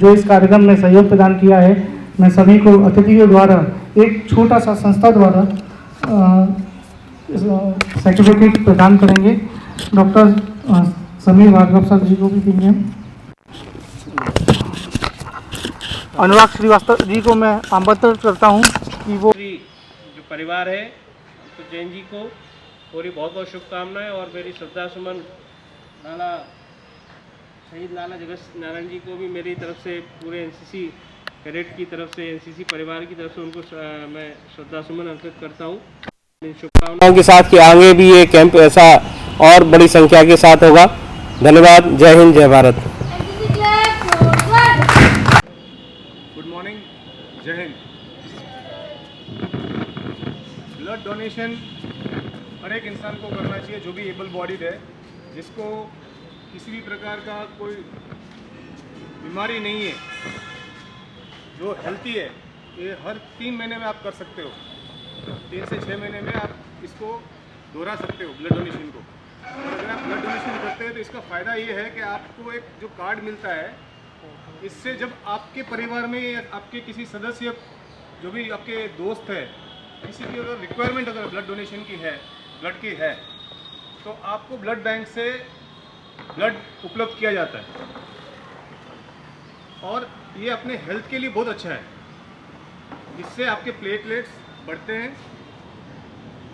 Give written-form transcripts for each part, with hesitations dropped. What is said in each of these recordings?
जो इस कार्यक्रम में सहयोग प्रदान किया है। मैं सभी को अतिथियों द्वारा एक छोटा सा संस्था द्वारा सर्टिफिकेट प्रदान करेंगे। डॉक्टर समीर भार्गव सर जी को भी देंगे। अनुराग श्रीवास्तव जी को मैं आमंत्रित करता हूं कि वो जो परिवार है तो जैन जी को पूरी बहुत बहुत शुभकामनाएं और मेरी श्रद्धा सुमन लाला शहीद लाला जगत नारायण जी को भी मेरी तरफ से पूरे एनसीसी कैडेट की तरफ से एनसीसी परिवार की तरफ से उनको मैं श्रद्धा सुमन अर्पित करता हूँ। इन शुभकामनाओं के साथ कि आगे भी ये कैंप ऐसा और बड़ी संख्या के साथ होगा। धन्यवाद। जय हिंद, जय भारत। गुड मॉर्निंग, जय हिंद। ब्लड डोनेशन हर एक इंसान को करना चाहिए जो भी एबल बॉडीड है, जिसको किसी भी प्रकार का कोई बीमारी नहीं है, जो हेल्थी है। ये हर 3 महीने में आप कर सकते हो, 3 से 6 महीने में आप इसको दोहरा सकते हो ब्लड डोनेशन को। और अगर आप ब्लड डोनेशन करते हैं तो इसका फ़ायदा ये है कि आपको एक जो कार्ड मिलता है, इससे जब आपके परिवार में या आपके किसी सदस्य, जो भी आपके दोस्त है, किसी की अगर रिक्वायरमेंट अगर ब्लड डोनेशन की है, ब्लड की है, तो आपको ब्लड बैंक से ब्लड उपलब्ध किया जाता है। और ये अपने हेल्थ के लिए बहुत अच्छा है। इससे आपके प्लेटलेट्स बढ़ते हैं,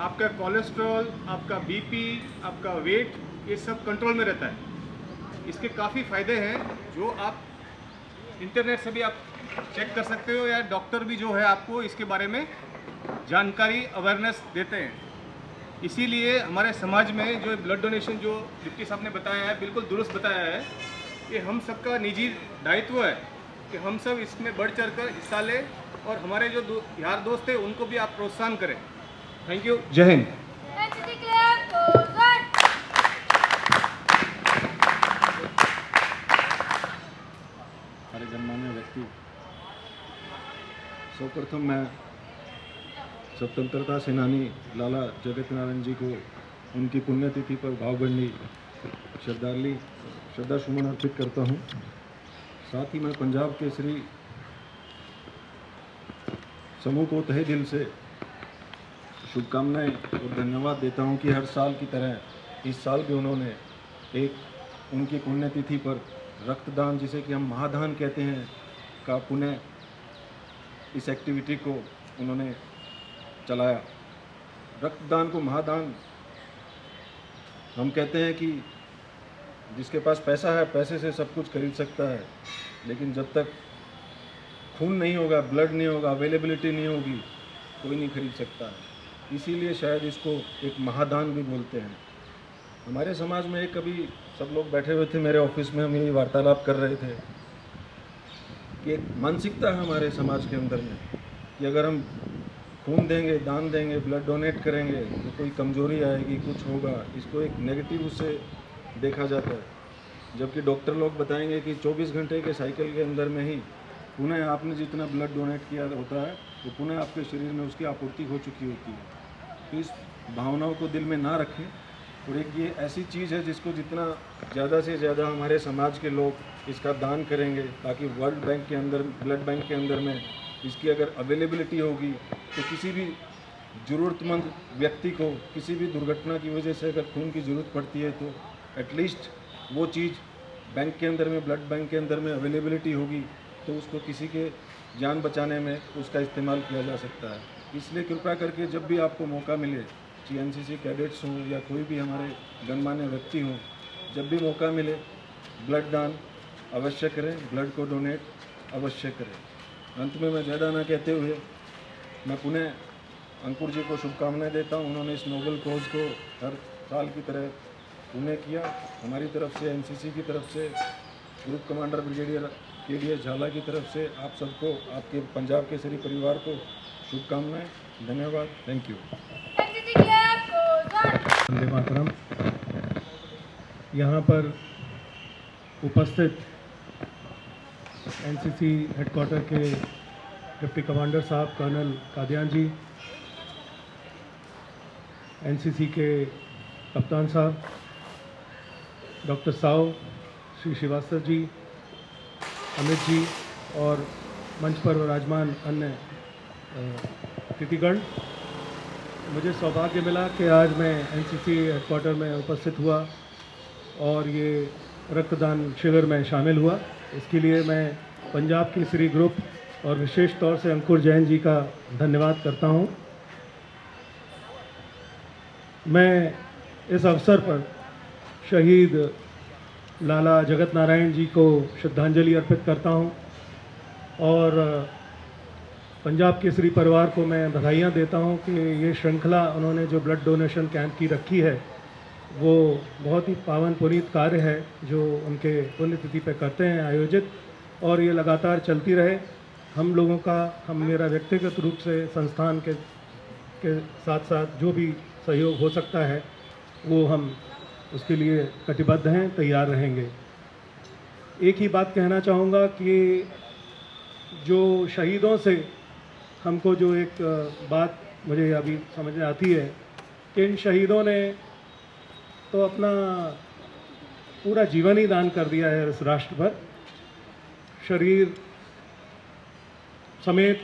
आपका कोलेस्ट्रॉल, आपका बीपी, आपका वेट, ये सब कंट्रोल में रहता है। इसके काफ़ी फ़ायदे हैं जो आप इंटरनेट से भी आप चेक कर सकते हो, या डॉक्टर भी जो है आपको इसके बारे में जानकारी, अवेयरनेस देते हैं। इसीलिए हमारे समाज में जो ब्लड डोनेशन जो डिप्टी साहब ने बताया है, बिल्कुल दुरुस्त बताया है कि हम सबका निजी दायित्व है कि हम सब इसमें बढ़ चढ़ कर हिस्सा लें, और हमारे जो यार दोस्त हैं उनको भी आप प्रोत्साहन करें। Thank you. जय हिंद। हमारे गणमान्य व्यक्ति, सर्वप्रथम मैं स्वतंत्रता सेनानी लाला जगत नारायण जी को उनकी पुण्यतिथि पर भावभीनी श्रद्धा सुमन अर्पित करता हूं। साथ ही मैं पंजाब केसरी समूह को तहे दिल से शुभकामनाएं और धन्यवाद देता हूं कि हर साल की तरह इस साल भी उन्होंने एक उनकी पुण्यतिथि पर रक्तदान, जिसे कि हम महादान कहते हैं, का पुनः इस एक्टिविटी को उन्होंने चलाया। रक्तदान को महादान हम कहते हैं कि जिसके पास पैसा है, पैसे से सब कुछ खरीद सकता है, लेकिन जब तक खून नहीं होगा, ब्लड नहीं होगा, अवेलेबिलिटी नहीं होगी, कोई नहीं खरीद सकता है। इसीलिए शायद इसको एक महादान भी बोलते हैं। हमारे समाज में एक कभी सब लोग बैठे हुए थे मेरे ऑफिस में, हम यही वार्तालाप कर रहे थे कि एक मानसिकता है हमारे समाज के अंदर में कि अगर हम खून देंगे, दान देंगे, ब्लड डोनेट करेंगे तो कोई कमजोरी आएगी, कुछ होगा। इसको एक नेगेटिव उससे देखा जाता है, जबकि डॉक्टर लोग बताएंगे कि 24 घंटे के साइकिल के अंदर में ही पुनः आपने जितना ब्लड डोनेट किया होता है तो पुनः आपके शरीर में उसकी आपूर्ति हो चुकी होती है। तो इस भावनाओं को दिल में ना रखें। और एक ये ऐसी चीज़ है जिसको जितना ज़्यादा से ज़्यादा हमारे समाज के लोग इसका दान करेंगे, ताकि वर्ल्ड बैंक के अंदर, ब्लड बैंक के अंदर में इसकी अगर अवेलेबिलिटी होगी तो किसी भी ज़रूरतमंद व्यक्ति को किसी भी दुर्घटना की वजह से अगर खून की ज़रूरत पड़ती है तो एटलीस्ट वो चीज़ बैंक के अंदर में, ब्लड बैंक के अंदर में अवेलेबिलिटी होगी तो उसको किसी के जान बचाने में उसका इस्तेमाल किया जा सकता है। इसलिए कृपया करके जब भी आपको मौका मिले, चाहे एनसीसी कैडेट्स हों या कोई भी हमारे गणमान्य व्यक्ति हों, जब भी मौका मिले ब्लड दान अवश्य करें, ब्लड को डोनेट अवश्य करें। अंत में मैं ज़्यादा ना कहते हुए मैं पुनः अंकुर जी को शुभकामनाएं देता हूं। उन्होंने इस नोबल कॉज को हर साल की तरह पुनः किया। हमारी तरफ से, एनसीसी की तरफ से, ग्रुप कमांडर ब्रिगेडियर KDS झाला की तरफ से आप सबको, आपके पंजाब केसरी परिवार को शुभकामनाएं। धन्यवाद। Thank you. वंदे मातरम। यहाँ पर उपस्थित एनसीसी हेडक्वार्टर के डिप्टी कमांडर साहब कर्नल कादियान जी, एनसीसी के कप्तान साहब डॉक्टर साव श्री श्रीवास्तव जी, अमित जी और मंच पर विराजमान अन्य अतिथिगण, मुझे सौभाग्य मिला कि आज मैं एनसीसी हेडक्वार्टर में उपस्थित हुआ और ये रक्तदान शिविर में शामिल हुआ। इसके लिए मैं पंजाब केसरी ग्रुप और विशेष तौर से अंकुर जैन जी का धन्यवाद करता हूँ। मैं इस अवसर पर शहीद लाला जगत नारायण जी को श्रद्धांजलि अर्पित करता हूँ और पंजाब केसरी परिवार को मैं बधाइयाँ देता हूँ कि ये श्रृंखला उन्होंने जो ब्लड डोनेशन कैंप की रखी है वो बहुत ही पावन पुनीत कार्य है जो उनके पुण्यतिथि पे करते हैं आयोजित, और ये लगातार चलती रहे। हम लोगों का मेरा व्यक्तिगत रूप से संस्थान के साथ साथ जो भी सहयोग हो सकता है वो हम उसके लिए कटिबद्ध हैं, तैयार रहेंगे। एक ही बात कहना चाहूँगा कि जो शहीदों से हमको जो एक बात मुझे अभी समझ में आती है कि इन शहीदों ने तो अपना पूरा जीवन ही दान कर दिया है इस राष्ट्र पर, शरीर समेत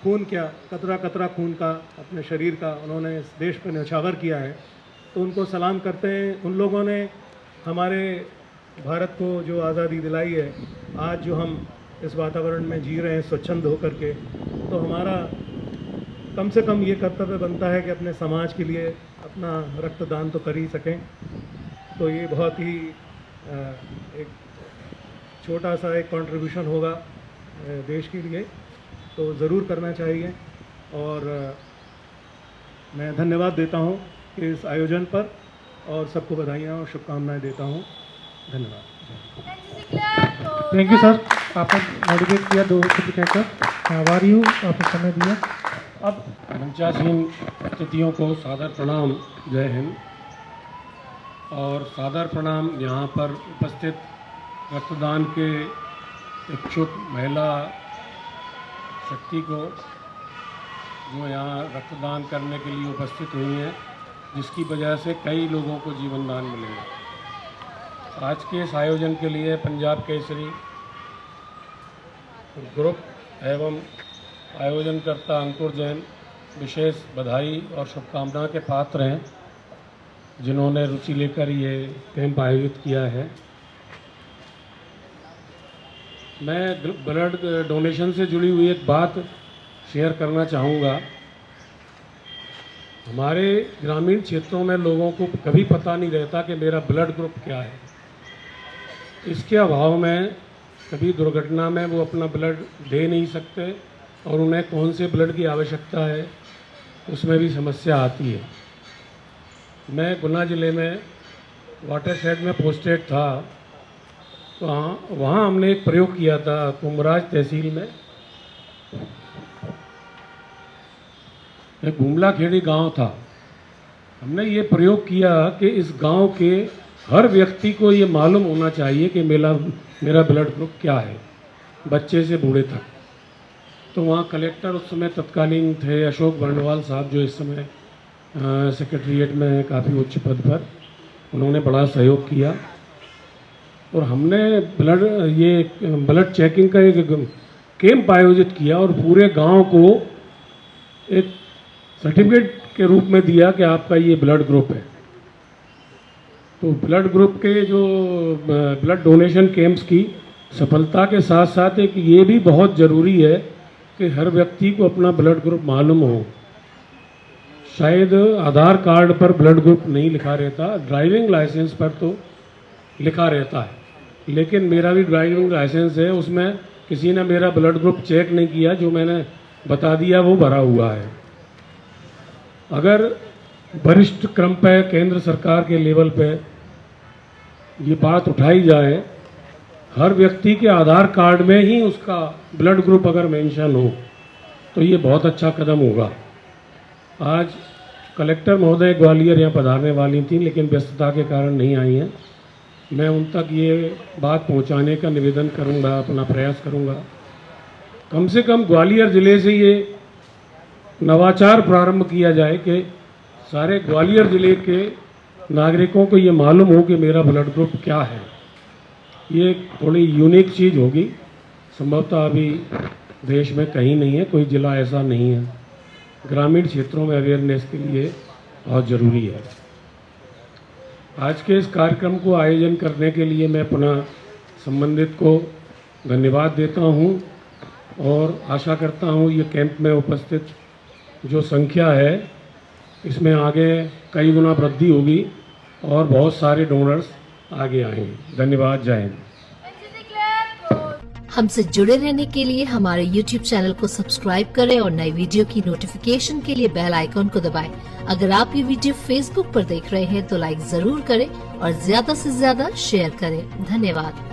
खून क्या कतरा कतरा खून का अपने शरीर का उन्होंने इस देश पर न्यौछावर किया है, तो उनको सलाम करते हैं। उन लोगों ने हमारे भारत को जो आज़ादी दिलाई है, आज जो हम इस वातावरण में जी रहे हैं स्वच्छंद होकर के, तो हमारा कम से कम ये कर्तव्य बनता है कि अपने समाज के लिए अपना रक्तदान तो कर ही सकें। तो ये बहुत ही एक छोटा सा एक कंट्रीब्यूशन होगा देश के लिए, तो ज़रूर करना चाहिए। और मैं धन्यवाद देता हूँ इस आयोजन पर और सबको बधाइयाँ और शुभकामनाएं देता हूँ। धन्यवाद। थैंक यू सर, आपने मोटिवेट किया 2 मिनट कहकर। आभारी हूँ, आपने समय दिया। अब मंचासीन अतिथियों को सादर प्रणाम, जय हिंद। और सादर प्रणाम यहाँ पर उपस्थित रक्तदान के इच्छुक महिला शक्ति को, जो यहाँ रक्तदान करने के लिए उपस्थित हुई हैं, जिसकी वजह से कई लोगों को जीवन दान मिलेगा। आज के इस आयोजन के लिए पंजाब केसरी ग्रुप एवं आयोजनकर्ता अंकुर जैन विशेष बधाई और शुभकामना के पात्र हैं, जिन्होंने रुचि लेकर ये कैंप आयोजित किया है। मैं ब्लड डोनेशन से जुड़ी हुई एक बात शेयर करना चाहूँगा। हमारे ग्रामीण क्षेत्रों में लोगों को कभी पता नहीं रहता कि मेरा ब्लड ग्रुप क्या है। इसके अभाव में कभी दुर्घटना में वो अपना ब्लड दे नहीं सकते और उन्हें कौन से ब्लड की आवश्यकता है उसमें भी समस्या आती है। मैं गुना ज़िले में वाटरशेड में पोस्टेड था, तो वहाँ हमने एक प्रयोग किया था कुमराज तहसील में। एक गुमला खेड़ी गांव था। हमने ये प्रयोग किया कि इस गांव के हर व्यक्ति को ये मालूम होना चाहिए कि मेरा ब्लड ग्रुप क्या है, बच्चे से बूढ़े तक। तो वहाँ कलेक्टर उस समय तत्कालीन थे अशोक बर्णवाल साहब, जो इस समय सेक्रेटरीट में काफ़ी उच्च पद पर, उन्होंने बड़ा सहयोग किया और हमने ब्लड चेकिंग का एक कैंप आयोजित किया और पूरे गांव को एक सर्टिफिकेट के रूप में दिया कि आपका ये ब्लड ग्रुप है। तो ब्लड ग्रुप के जो ब्लड डोनेशन कैंप्स की सफलता के साथ साथ एक ये भी बहुत ज़रूरी है कि हर व्यक्ति को अपना ब्लड ग्रुप मालूम हो। शायद आधार कार्ड पर ब्लड ग्रुप नहीं लिखा रहता, ड्राइविंग लाइसेंस पर तो लिखा रहता है, लेकिन मेरा भी ड्राइविंग लाइसेंस है, उसमें किसी ने मेरा ब्लड ग्रुप चेक नहीं किया, जो मैंने बता दिया वो भरा हुआ है। अगर वरिष्ठ क्रम पे केंद्र सरकार के लेवल पे ये बात उठाई जाए, हर व्यक्ति के आधार कार्ड में ही उसका ब्लड ग्रुप अगर मेंशन हो, तो ये बहुत अच्छा कदम होगा। आज कलेक्टर महोदय ग्वालियर यहाँ पधारने वाली थी, लेकिन व्यस्तता के कारण नहीं आई हैं। मैं उन तक ये बात पहुँचाने का निवेदन करूँगा, अपना प्रयास करूँगा। कम से कम ग्वालियर ज़िले से ये नवाचार प्रारंभ किया जाए कि सारे ग्वालियर ज़िले के नागरिकों को ये मालूम हो कि मेरा ब्लड ग्रुप क्या है। ये थोड़ी यूनिक चीज़ होगी संभवतः अभी देश में कहीं नहीं है, कोई जिला ऐसा नहीं है। ग्रामीण क्षेत्रों में अवेयरनेस के लिए बहुत ज़रूरी है। आज के इस कार्यक्रम को आयोजन करने के लिए मैं पुनः संबंधित को धन्यवाद देता हूं और आशा करता हूं ये कैंप में उपस्थित जो संख्या है इसमें आगे कई गुना वृद्धि होगी और बहुत सारे डोनर्स आगे आएंगे। धन्यवाद। जय हिंद। हमसे जुड़े रहने के लिए हमारे YouTube चैनल को सब्सक्राइब करें और नई वीडियो की नोटिफिकेशन के लिए बेल आइकॉन को दबाएं। अगर आप ये वीडियो Facebook पर देख रहे हैं तो लाइक जरूर करें और ज्यादा से ज्यादा शेयर करें। धन्यवाद।